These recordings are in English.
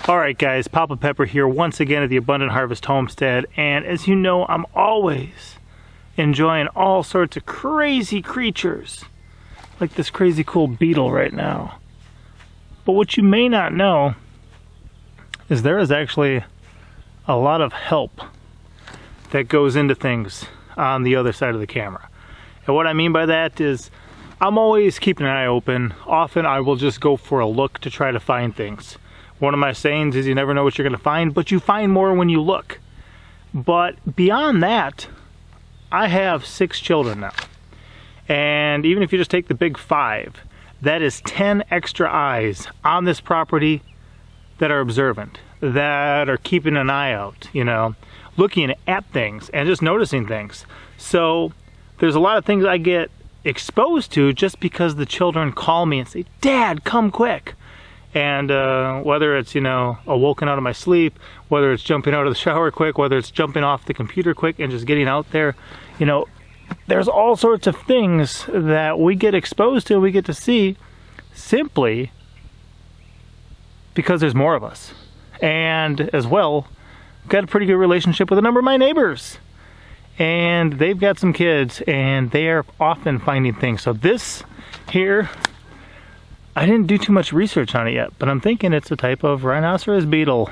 Alright guys, Papa Pepper here once again at the Abundant Harvest Homestead, and as you know, I'm always enjoying all sorts of crazy creatures, like this crazy cool beetle right now. But what you may not know is there is actually a lot of help that goes into things on the other side of the camera. And what I mean by that is I'm always keeping an eye open. Often I will just go for a look to try to find things. One of my sayings is you never know what you're going to find, but you find more when you look. But beyond that, I have 6 children now. And even if you just take the big 5, that is 10 extra eyes on this property that are observant, that are keeping an eye out, you know, looking at things and just noticing things. So there's a lot of things I get exposed to just because the children call me and say, "Dad, come quick." And whether it's, you know, awoken out of my sleep, whether it's jumping out of the shower quick, whether it's jumping off the computer quick and just getting out there, you know, there's all sorts of things that we get exposed to, we get to see simply because there's more of us. And as well, I've got a pretty good relationship with a number of my neighbors. And they've got some kids and they are often finding things. So this here, I didn't do too much research on it yet, but I'm thinking it's a type of rhinoceros beetle.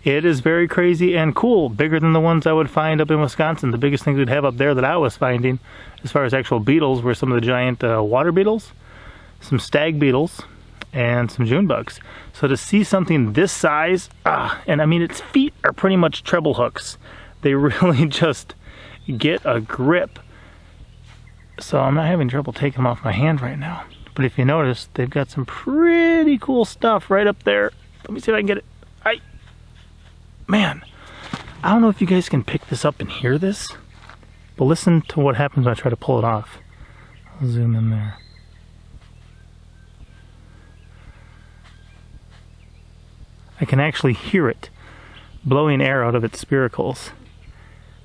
It is very crazy and cool, bigger than the ones I would find up in Wisconsin. The biggest things we'd have up there that I was finding, as far as actual beetles, were some of the giant water beetles, some stag beetles, and some June bugs. So to see something this size, and I mean its feet are pretty much treble hooks. They really just get a grip. So I'm not having trouble taking them off my hand right now. But if you notice, they've got some pretty cool stuff right up there. Let me see if I can get it. Man, I don't know if you guys can pick this up and hear this, but listen to what happens when I try to pull it off. I'll zoom in there. I can actually hear it blowing air out of its spiracles.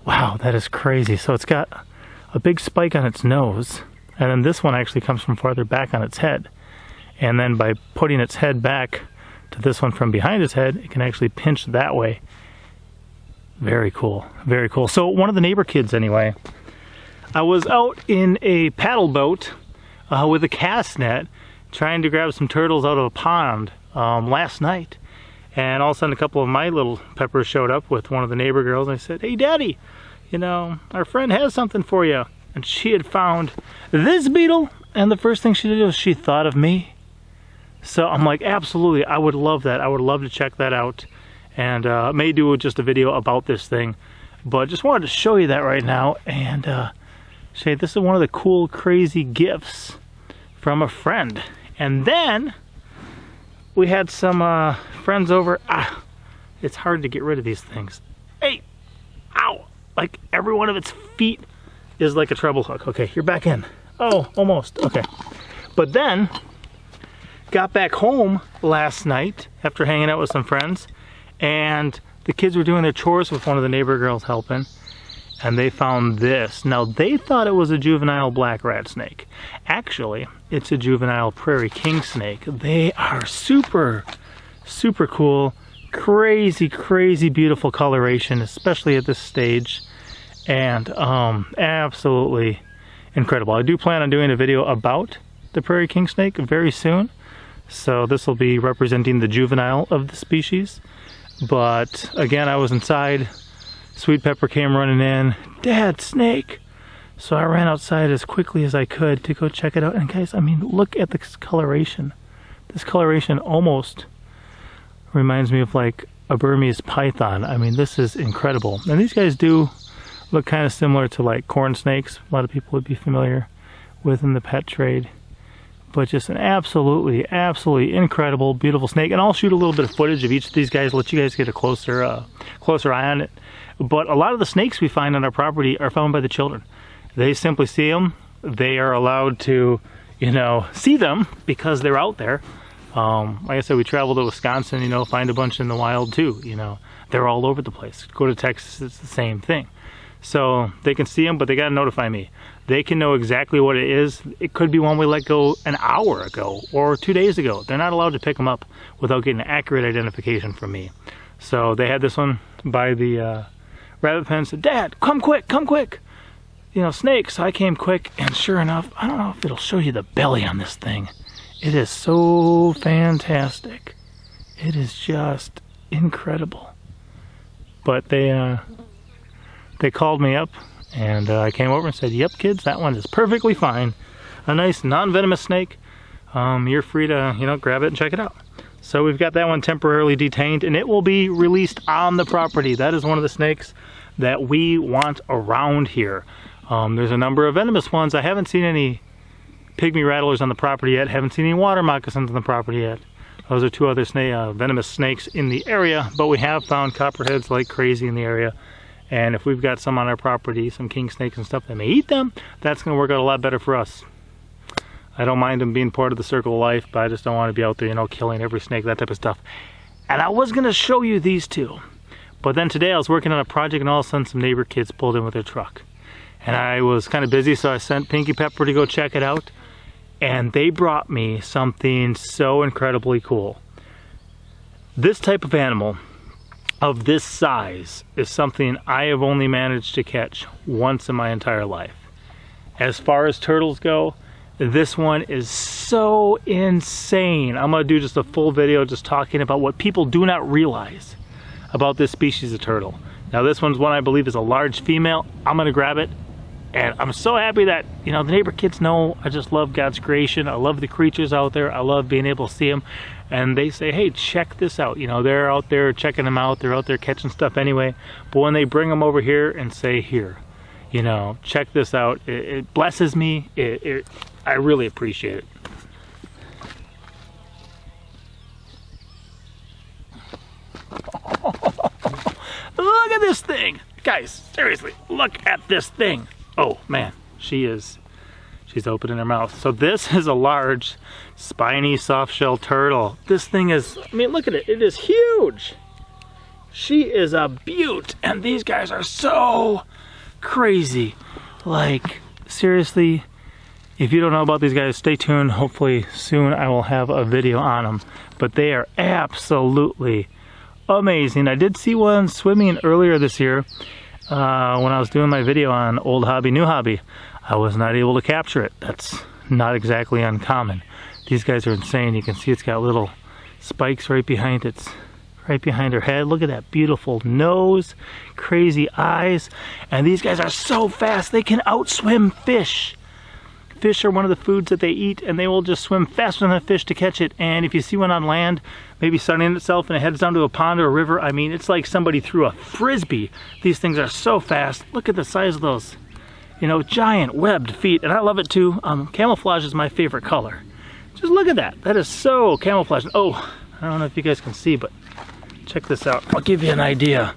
Wow, that is crazy. So it's got a big spike on its nose. And then this one actually comes from farther back on its head. And then by putting its head back to this one from behind its head, it can actually pinch that way. Very cool, very cool. So one of the neighbor kids anyway, I was out in a paddle boat with a cast net trying to grab some turtles out of a pond last night. And all of a sudden a couple of my little peppers showed up with one of the neighbor girls. And I said, "Hey Daddy, you know, our friend has something for you." And she had found this beetle, and the first thing she did was she thought of me. So I'm like, absolutely, I would love that. I would love to check that out, and may do just a video about this thing. But just wanted to show you that right now, and say this is one of the cool, crazy gifts from a friend. And then we had some friends over. It's hard to get rid of these things. Hey, ow! Like every one of its feet is like a treble hook. Okay, you're back in. Oh, almost. Okay. But then, got back home last night after hanging out with some friends, and the kids were doing their chores with one of the neighbor girls helping, and they found this. Now, they thought it was a juvenile black rat snake. Actually, it's a juvenile Prairie Kingsnake. They are super, super cool. Crazy, crazy beautiful coloration, especially at this stage. And absolutely incredible. I do plan on doing a video about the Prairie Kingsnake very soon. So this will be representing the juvenile of the species. But again, I was inside. Sweet Pepper came running in. "Dad, snake!" So I ran outside as quickly as I could to go check it out. And guys, I mean, look at this coloration. This coloration almost reminds me of like a Burmese python. I mean, this is incredible. And these guys do look kind of similar to like corn snakes. A lot of people would be familiar with in the pet trade. But just an absolutely, absolutely incredible, beautiful snake. And I'll shoot a little bit of footage of each of these guys, let you guys get a closer eye on it. But a lot of the snakes we find on our property are found by the children. They simply see them. They are allowed to, you know, see them because they're out there. Like I said, we travel to Wisconsin, you know, find a bunch in the wild too, you know. They're all over the place. Go to Texas, it's the same thing. So they can see them, but they gotta notify me. They can know exactly what it is. It could be one we let go an hour ago or 2 days ago. They're not allowed to pick them up without getting an accurate identification from me. So they had this one by the rabbit pen, said, "Dad, come quick, come quick. You know, snake." So I came quick, and sure enough, I don't know if it'll show you the belly on this thing. It is so fantastic. It is just incredible. But they called me up, and I came over and said, "Yep, kids, that one is perfectly fine. A nice non-venomous snake. You're free to, you know, grab it and check it out." So we've got that one temporarily detained, and it will be released on the property. That is one of the snakes that we want around here. There's a number of venomous ones. I haven't seen any pygmy rattlers on the property yet. Haven't seen any water moccasins on the property yet. Those are two other venomous snakes in the area, but we have found copperheads like crazy in the area. And if we've got some on our property, some king snakes and stuff that may eat them, that's going to work out a lot better for us. I don't mind them being part of the circle of life, but I just don't want to be out there, you know, killing every snake, that type of stuff. And I was going to show you these two, but then today I was working on a project, and all of a sudden some neighbor kids pulled in with their truck. And I was kind of busy, so I sent Pinky Pepper to go check it out. And they brought me something so incredibly cool. This type of animal of this size is something I have only managed to catch once in my entire life. As far as turtles go, this one is so insane. I'm gonna do just a full video just talking about what people do not realize about this species of turtle. Now this one's one I believe is a large female. I'm gonna grab it, and I'm so happy that, you know, the neighbor kids know I just love God's creation. I love the creatures out there. I love being able to see them. And they say, "Hey, check this out." You know, they're out there checking them out. They're out there catching stuff anyway. But when they bring them over here and say, "Here, you know, check this out," it blesses me. I really appreciate it. Look at this thing. Guys, seriously, look at this thing. Oh man, she's opening her mouth. So this is a large spiny softshell turtle. This thing is, I mean, look at it. It is huge. She is a beaut, and these guys are so crazy. Like, seriously, if you don't know about these guys, stay tuned. Hopefully soon I will have a video on them. But they are absolutely amazing. I did see one swimming earlier this year when I was doing my video on old hobby, new hobby. I was not able to capture it. That's not exactly uncommon. These guys are insane. You can see it's got little spikes right behind her head. Look at that beautiful nose, crazy eyes. And these guys are so fast, they can outswim fish. Fish are one of the foods that they eat, and they will just swim faster than a fish to catch it. And if you see one on land, maybe sunning itself and it heads down to a pond or a river, I mean, it's like somebody threw a frisbee. These things are so fast. Look at the size of those, you know, giant webbed feet. And I love it too. Camouflage is my favorite color. Just look at that. That is so camouflage. Oh, I don't know if you guys can see, but check this out. I'll give you an idea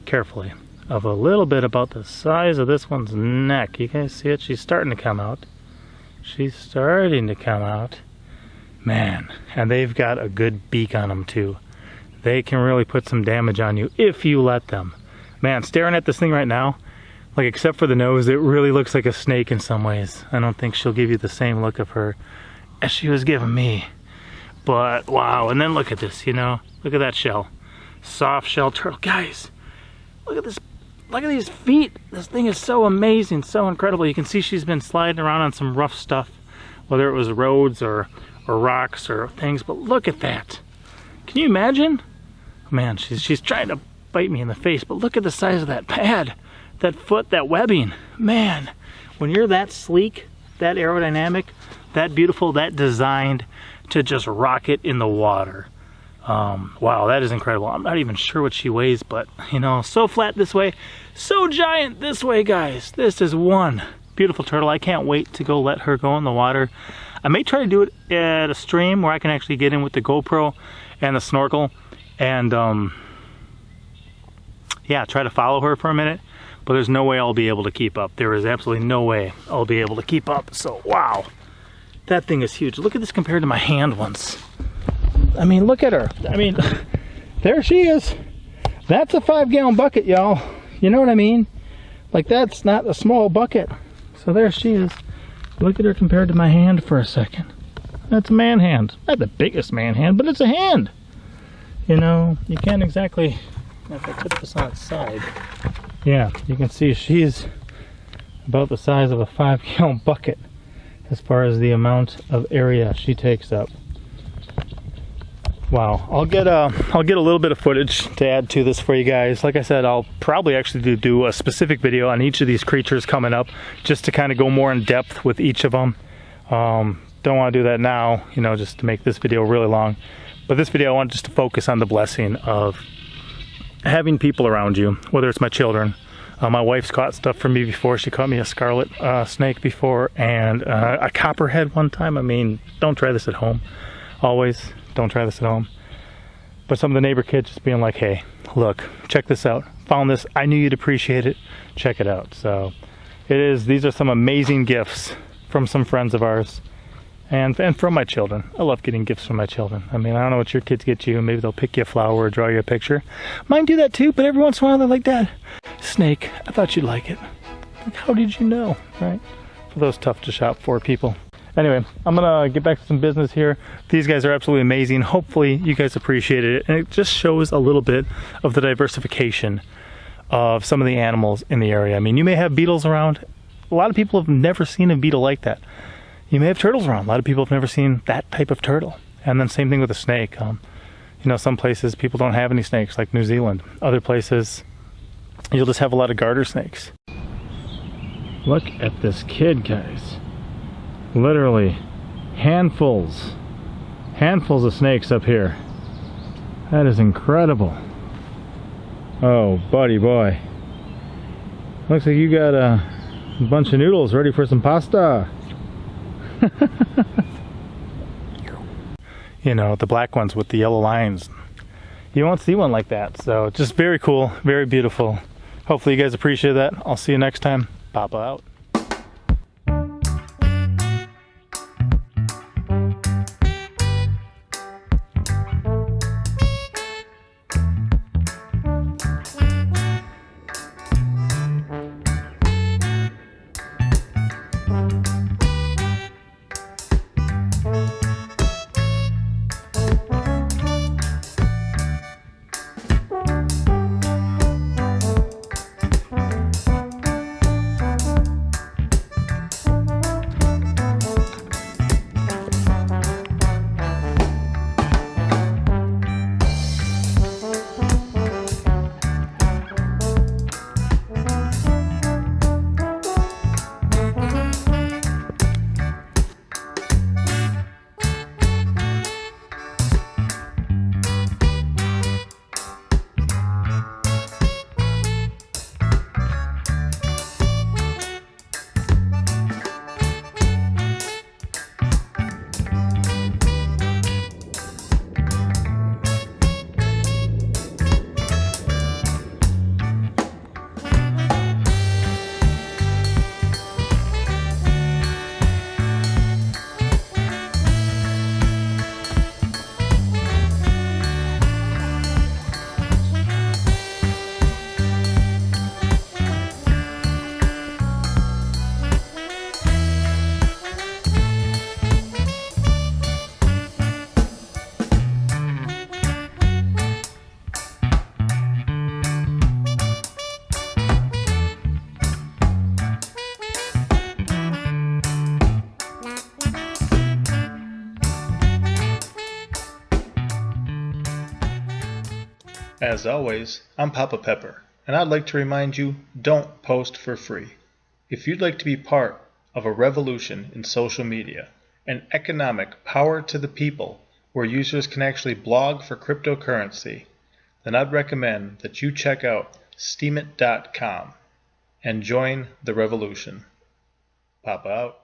carefully of a little bit about the size of this one's neck. You guys see it? She's starting to come out. She's starting to come out. Man, and they've got a good beak on them too. They can really put some damage on you if you let them. Man, staring at this thing right now, like except for the nose, it really looks like a snake in some ways. I don't think she'll give you the same look of her as she was giving me. But wow, and then look at this, you know, look at that shell. Soft shell turtle. Guys, look at this. Look at these feet. This thing is so amazing, so incredible. You can see she's been sliding around on some rough stuff, whether it was roads or rocks or things, but look at that. Can you imagine? Man, she's trying to bite me in the face, but look at the size of that pad, that foot, that webbing. Man, when you're that sleek, that aerodynamic, that beautiful, that designed to just rocket in the water. Wow, that is incredible. I'm not even sure what she weighs, but you know, so flat this way, so giant this way, guys. This is one beautiful turtle. I can't wait to go let her go in the water. I may try to do it at a stream where I can actually get in with the GoPro and the snorkel and yeah, try to follow her for a minute, but there's no way I'll be able to keep up. There is absolutely no way I'll be able to keep up. So wow, that thing is huge. Look at this compared to my hand once. I mean, look at her. I mean, there she is. That's a 5-gallon bucket, y'all. You know what I mean? Like, that's not a small bucket. So there she is. Look at her compared to my hand for a second. That's a man hand. Not the biggest man hand, but it's a hand. You know, you can't exactly, if I tip this on its side, yeah, you can see she's about the size of a 5-gallon bucket as far as the amount of area she takes up. Wow, I'll get a little bit of footage to add to this for you guys. Like I said, I'll probably actually do a specific video on each of these creatures coming up, just to kind of go more in depth with each of them. Don't want to do that now, you know, just to make this video really long. But this video I want just to focus on the blessing of having people around you, whether it's my children. My wife's caught stuff for me before. She caught me a scarlet snake before, and a copperhead one time. I mean, don't try this at home. Always don't try this at home. But some of the neighbor kids just being like, hey, look, check this out. Found this. I knew you'd appreciate it. Check it out. So these are some amazing gifts from some friends of ours. And from my children. I love getting gifts from my children. I mean, I don't know what your kids get you. Maybe they'll pick you a flower or draw you a picture. Mine do that too, but every once in a while they're like, Dad, snake, I thought you'd like it. Like, how did you know, right? For those tough to shop for people. Anyway, I'm gonna get back to some business here. These guys are absolutely amazing. Hopefully you guys appreciated it. And it just shows a little bit of the diversification of some of the animals in the area. I mean, you may have beetles around. A lot of people have never seen a beetle like that. You may have turtles around. A lot of people have never seen that type of turtle. And then same thing with a snake. You know, some places people don't have any snakes, like New Zealand. Other places, you'll just have a lot of garter snakes. Look at this kid, guys. Literally, handfuls of snakes up here. That is incredible. Oh, buddy boy. Looks like you got a bunch of noodles ready for some pasta. You know, the black ones with the yellow lines. You won't see one like that. So just very cool, very beautiful. Hopefully you guys appreciate that. I'll see you next time. Papa out. As always, I'm Papa Pepper, and I'd like to remind you, don't post for free. If you'd like to be part of a revolution in social media, an economic power to the people where users can actually blog for cryptocurrency, then I'd recommend that you check out steemit.com and join the revolution. Papa out.